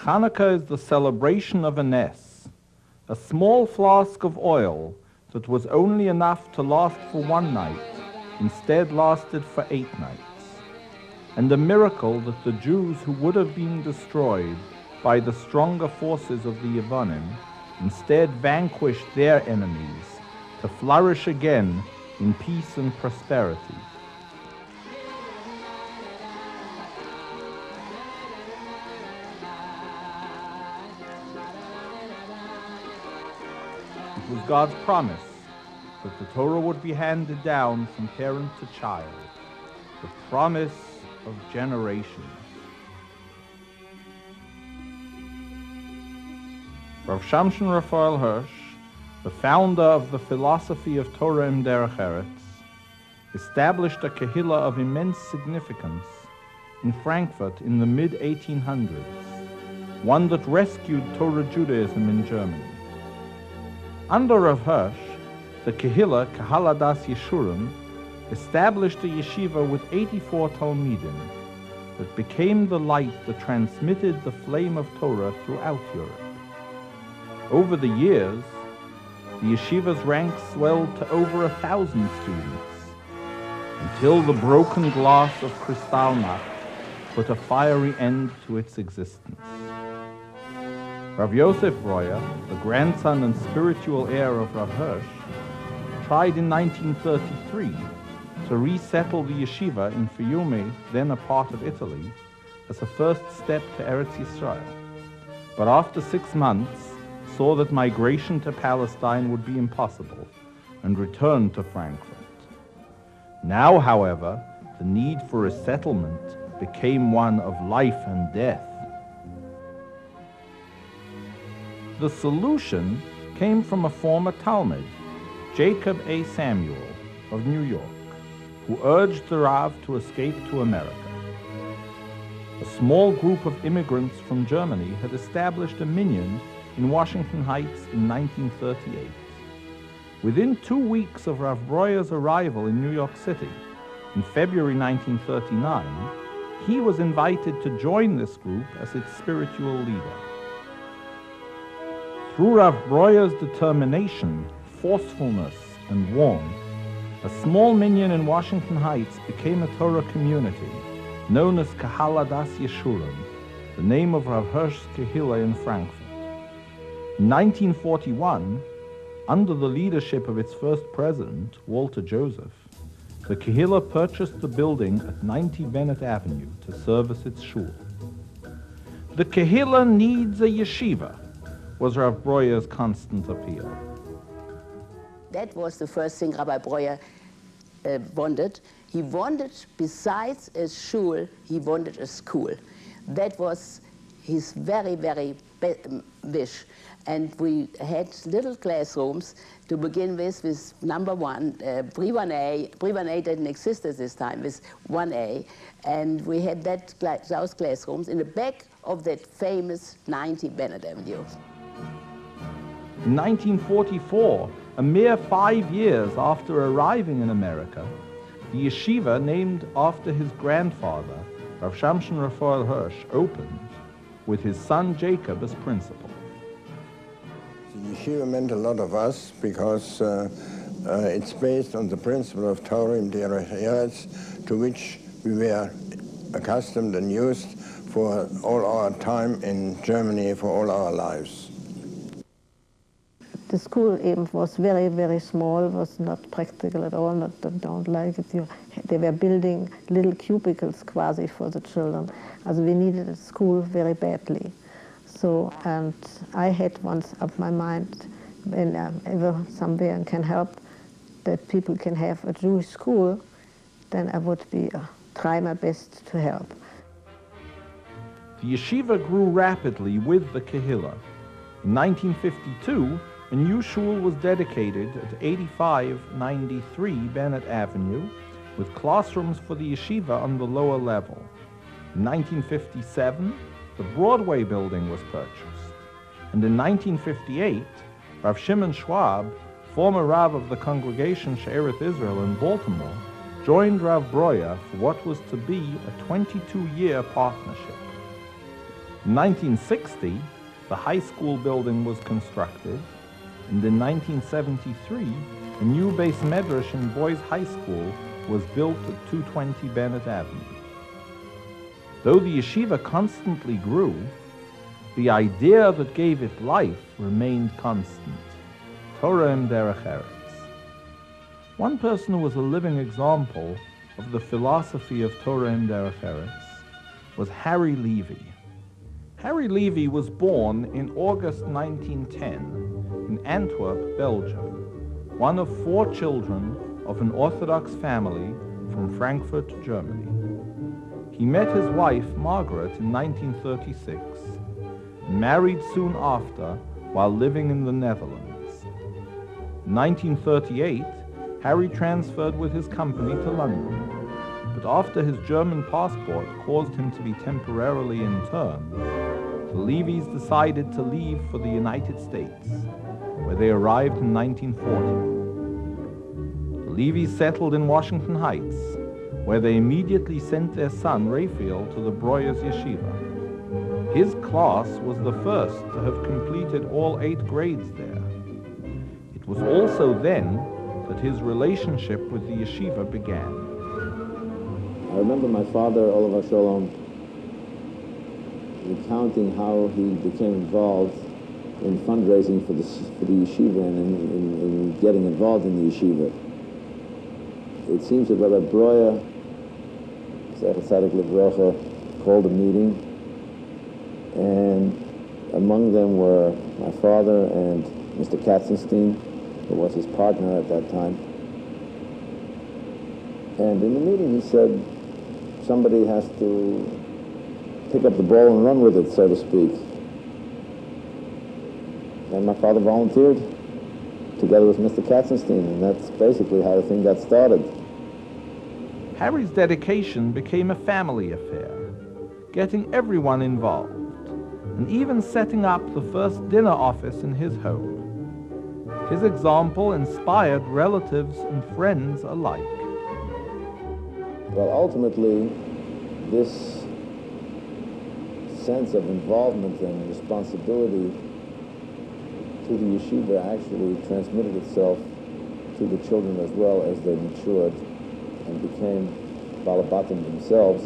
Hanukkah is the celebration of a nes, a small flask of oil that was only enough to last for one night, instead lasted for 8 nights. And a miracle that the Jews who would have been destroyed by the stronger forces of the Yevonim instead vanquished their enemies to flourish again in peace and prosperity. It was God's promise that the Torah would be handed down from parent to child, the promise of generations. Rav Shamshon Raphael Hirsch, the founder of the philosophy of Torah im Derech Eretz, established a kehillah of immense significance in Frankfurt in the mid-1800s, one that rescued Torah Judaism in Germany. Under Rav Hirsch, the kehillah, Kahal Adas Yeshurim, established a yeshiva with 84 Talmidim that became the light that transmitted the flame of Torah throughout Europe. Over the years, the yeshiva's ranks swelled to over 1,000 students, until the broken glass of Kristallnacht put a fiery end to its existence. Rav Yosef Breuer, the grandson and spiritual heir of Rav Hirsch, tried in 1933 to resettle the yeshiva in Fiume, then a part of Italy, as a first step to Eretz Yisrael. But after 6 months, saw that migration to Palestine would be impossible and returned to Frankfurt. Now, however, the need for a settlement became one of life and death. The solution came from a former Talmud, Jacob A. Samuel of New York, who urged the Rav to escape to America. A small group of immigrants from Germany had established a minyan in Washington Heights in 1938. Within 2 weeks of Rav Breuer's arrival in New York City, in February 1939, he was invited to join this group as its spiritual leader. Through Rav Breuer's determination, forcefulness, and warmth, a small minyan in Washington Heights became a Torah community, known as Kahal Adas Yeshurim, the name of Rav Hirsch's kehillah in Frankfurt. In 1941, under the leadership of its first president, Walter Joseph, the kehillah purchased the building at 90 Bennett Avenue to service its shul. The kehillah needs a yeshiva, was Rav Breuer's constant appeal. That was the first thing Rabbi Breuer wanted. He wanted, besides a shul, he wanted a school. That was his very, very wish. And we had little classrooms to begin with number 1, Pre-1A. Pre-1A didn't exist at this time, with 1A. And we had those classrooms in the back of that famous 90 Bennett Avenue. In 1944, a mere 5 years after arriving in America, the yeshiva named after his grandfather, Rav Shamshon Raphael Hirsch, opened, with his son Jacob as principal. The yeshiva meant a lot of us because it's based on the principle of Torah im Derech Eretz, to which we were accustomed and used for all our time in Germany, for all our lives. The school even was very, very small, was not practical at all, don't like it. They were building little cubicles quasi for the children. Also we needed a school very badly. So, and I had once up my mind, whenever somewhere can help, that people can have a Jewish school, then I would try my best to help. The yeshiva grew rapidly with the kehillah. In 1952, a new shul was dedicated at 8593 Bennett Avenue, with classrooms for the yeshiva on the lower level. In 1957, the Broadway building was purchased. And in 1958, Rav Shimon Schwab, former Rav of the congregation She'eret Israel in Baltimore, joined Rav Breuer for what was to be a 22-year partnership. In 1960, the high school building was constructed, and in 1973, a new Beis Medrash and boys' high school was built at 220 Bennett Avenue. Though the yeshiva constantly grew, the idea that gave it life remained constant: Torah im derech eretz. One person who was a living example of the philosophy of Torah im derech eretz was Harry Levy. Harry Levy was born in August 1910 in Antwerp, Belgium, one of 4 children of an Orthodox family from Frankfurt, Germany. He met his wife, Margaret, in 1936, and married soon after while living in the Netherlands. In 1938, Harry transferred with his company to London, but after his German passport caused him to be temporarily interned, the Levys decided to leave for the United States, where they arrived in 1940. The Levys settled in Washington Heights, where they immediately sent their son, Raphael, to the Breuer's Yeshiva. His class was the first to have completed all 8 grades there. It was also then that his relationship with the yeshiva began. I remember my father, Olav Shalom, recounting how he became involved in fundraising for the yeshiva and in getting involved in the yeshiva. It seems that Rabbi Breuer, Zecher Tzadik Livrocha, called a meeting, and among them were my father and Mr. Katzenstein, who was his partner at that time. And in the meeting he said, somebody has to pick up the ball and run with it, so to speak. And my father volunteered together with Mr. Katzenstein, and that's basically how the thing got started. Harry's dedication became a family affair, getting everyone involved, and even setting up the first dinner office in his home. His example inspired relatives and friends alike. Well, ultimately, this sense of involvement and responsibility to the yeshiva actually transmitted itself to the children as well as they matured and became balabatim themselves,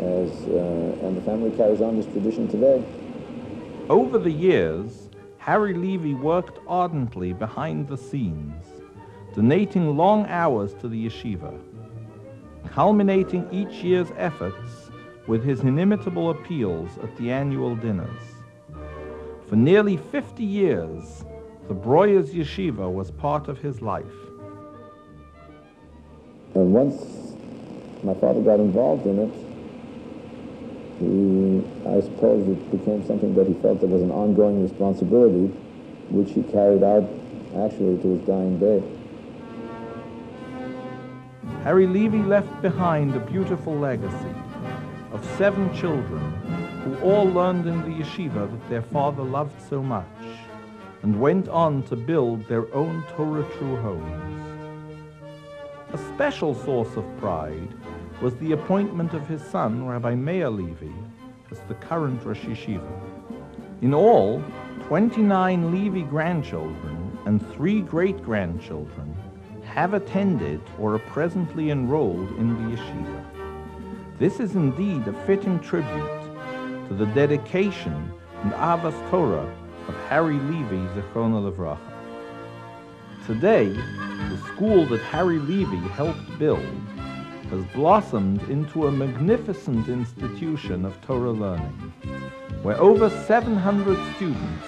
and the family carries on this tradition today. Over the years, Harry Levy worked ardently behind the scenes, donating long hours to the yeshiva, culminating each year's efforts with his inimitable appeals at the annual dinners. For nearly 50 years, the Breuer's Yeshiva was part of his life. And once my father got involved in it, I suppose it became something that he felt that was an ongoing responsibility, which he carried out actually to his dying day. Harry Levy left behind a beautiful legacy of 7 children who all learned in the yeshiva that their father loved so much and went on to build their own Torah-true homes. A special source of pride was the appointment of his son, Rabbi Meir Levy, as the current Rosh Yeshiva. In all, 29 Levy grandchildren and 3 great-grandchildren have attended or are presently enrolled in the yeshiva. This is indeed a fitting tribute to the dedication and Avas Torah of Harry Levy, Zichrono Livracha. Today, the school that Harry Levy helped build has blossomed into a magnificent institution of Torah learning, where over 700 students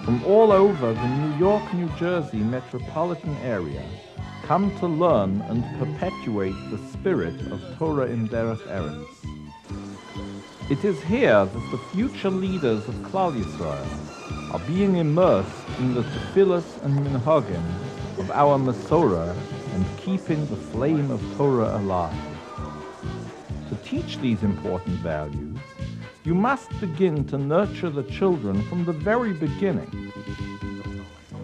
from all over the New York, New Jersey metropolitan area come to learn and perpetuate the spirit of Torah in Derech Eretz. It is here that the future leaders of Klal Yisrael are being immersed in the tefillas and minhagim of our Masorah and keeping the flame of Torah alive. To teach these important values, you must begin to nurture the children from the very beginning.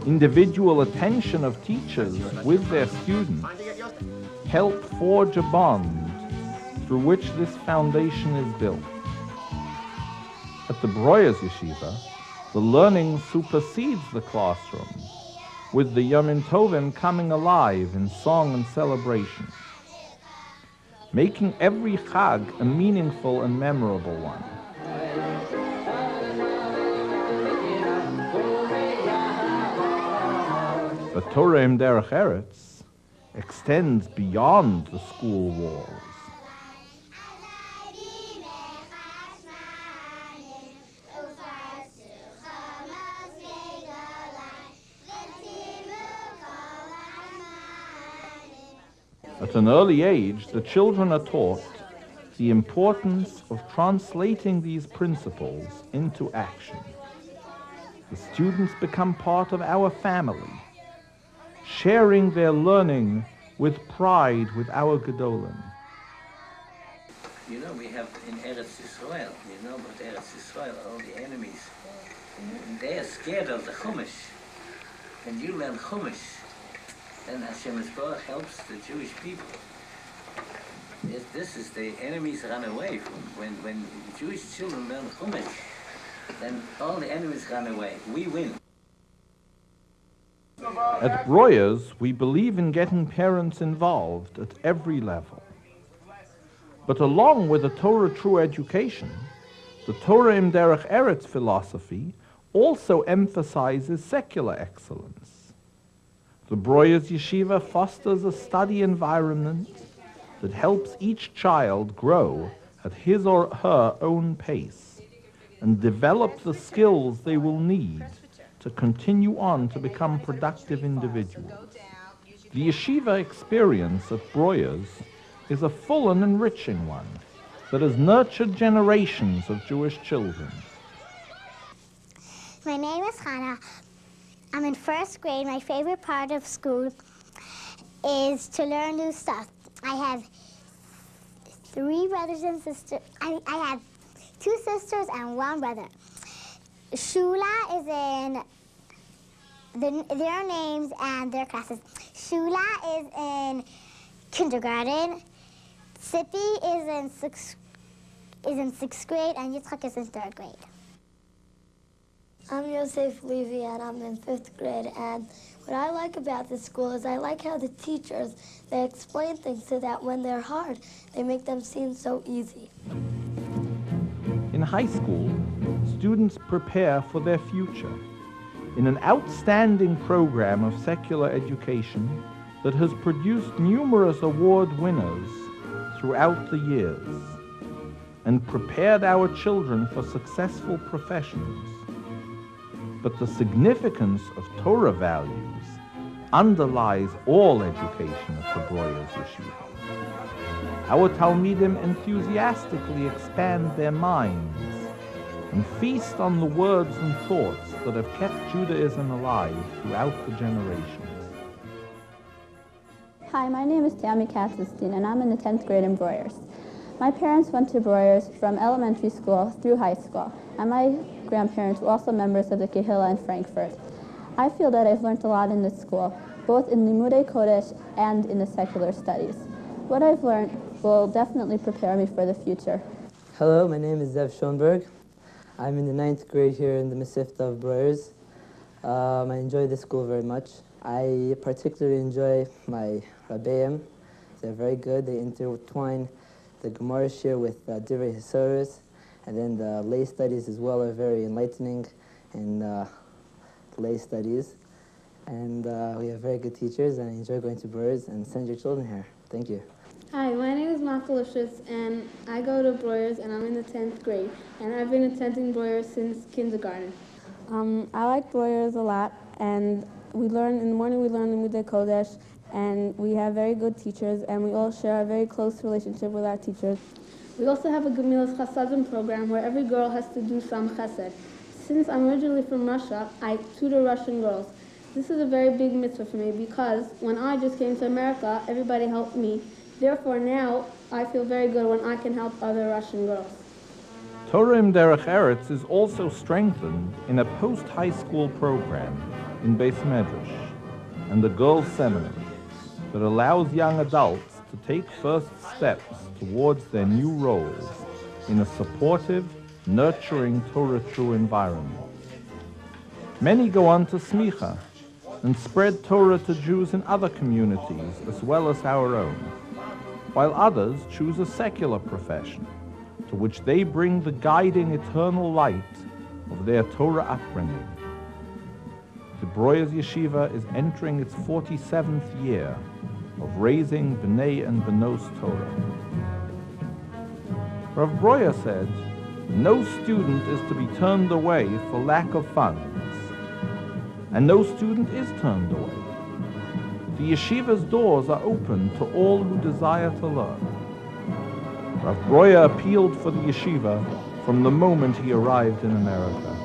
Individual attention of teachers with their students help forge a bond through which this foundation is built. At the Breuer's Yeshiva, the learning supersedes the classroom, with the Yomim Tovim coming alive in song and celebration, making every Chag a meaningful and memorable one. But Torah im Derech Eretz extends beyond the school walls. At an early age, the children are taught the importance of translating these principles into action. The students become part of our family, sharing their learning with pride with our Gedolim. You know, we have in Eretz Yisrael, you know about Eretz Yisrael, all the enemies, they are scared of the Chumash. When you learn Chumash, then Hashem Yisrael helps the Jewish people. This is the enemies run away from. When Jewish children learn Chumash, then all the enemies run away. We win. At Breuer's, we believe in getting parents involved at every level. But along with a Torah true education, the Torah im Derech Eretz philosophy also emphasizes secular excellence. The Breuer's Yeshiva fosters a study environment that helps each child grow at his or her own pace and develop the skills they will need to continue on to become productive individuals. The yeshiva experience at Breuer's is a full and enriching one that has nurtured generations of Jewish children. My name is Hannah. I'm in first grade. My favorite part of school is to learn new stuff. I have 3 brothers and sisters. I have 2 sisters and 1 brother. Shula is in their names and their classes. Shula is in kindergarten. Sippy is in 6th grade, and Yitzchak is in 3rd grade. I'm Yosef Levy, and I'm in 5th grade. And what I like about this school is I like how the teachers, they explain things so that when they're hard, they make them seem so easy. In high school, students prepare for their future in an outstanding program of secular education that has produced numerous award winners throughout the years and prepared our children for successful professions. But the significance of Torah values underlies all education at the Breuer's Yeshiva. Our Talmidim enthusiastically expand their minds and feast on the words and thoughts that have kept Judaism alive throughout the generations. Hi, my name is Tammy Katzestein, and I'm in the 10th grade in Breuer's. My parents went to Breuer's from elementary school through high school, and my grandparents were also members of the Kehillah in Frankfurt. I feel that I've learned a lot in this school, both in Limudei Kodesh and in the secular studies. What I've learned will definitely prepare me for the future. Hello, my name is Zev Schoenberg. I'm in the 9th grade here in the Masifta of Breuer's. I enjoy this school very much. I particularly enjoy my Rabbeim. They're very good. They intertwine the Gemara shir with Divrei Hasoros, and then the lay studies as well are very enlightening in lay studies. And we have very good teachers, and I enjoy going to Breuer's, and send your children here. Thank you. Hi, my name is Malka Lifshitz, and I go to Breuer's, and I'm in the 10th grade, and I've been attending Breuer's since kindergarten. I like Breuer's a lot, and in the morning we learn Limudei Kodesh, and we have very good teachers, and we all share a very close relationship with our teachers. We also have a Gemilas Chasadim program where every girl has to do some chesed. Since I'm originally from Russia, I tutor Russian girls. This is a very big mitzvah for me because when I just came to America, everybody helped me. Therefore now, I feel very good when I can help other Russian girls. Torah im Derech Eretz is also strengthened in a post-high school program in Beis Medrash and the girls' seminary that allows young adults to take first steps towards their new roles in a supportive nurturing Torah-true environment. Many go on to smicha and spread Torah to Jews in other communities as well as our own, while others choose a secular profession to which they bring the guiding eternal light of their Torah upbringing. The Breuer's Yeshiva is entering its 47th year of raising B'nai and B'nos Torah. Rav Breuer said, no student is to be turned away for lack of funds, and no student is turned away. The yeshiva's doors are open to all who desire to learn. Rav Breuer appealed for the yeshiva from the moment he arrived in America,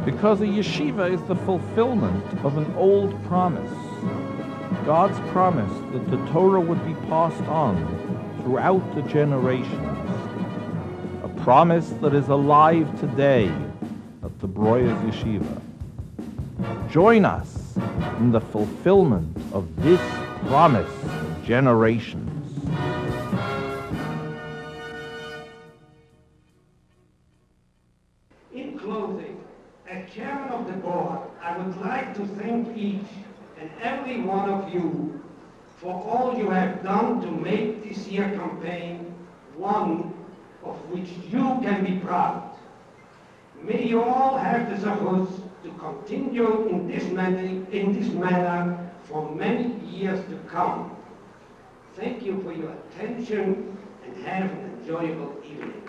because a yeshiva is the fulfillment of an old promise, God's promise that the Torah would be passed on throughout the generations, a promise that is alive today at the Breuer's Yeshiva. Join us in the fulfillment of this promise of generations. In closing, as chairman of the board, I would like to thank each and every one of you for all you have done to make this year's campaign one of which you can be proud. May you all have the zechus to continue in this manner for many years to come. Thank you for your attention and have an enjoyable evening.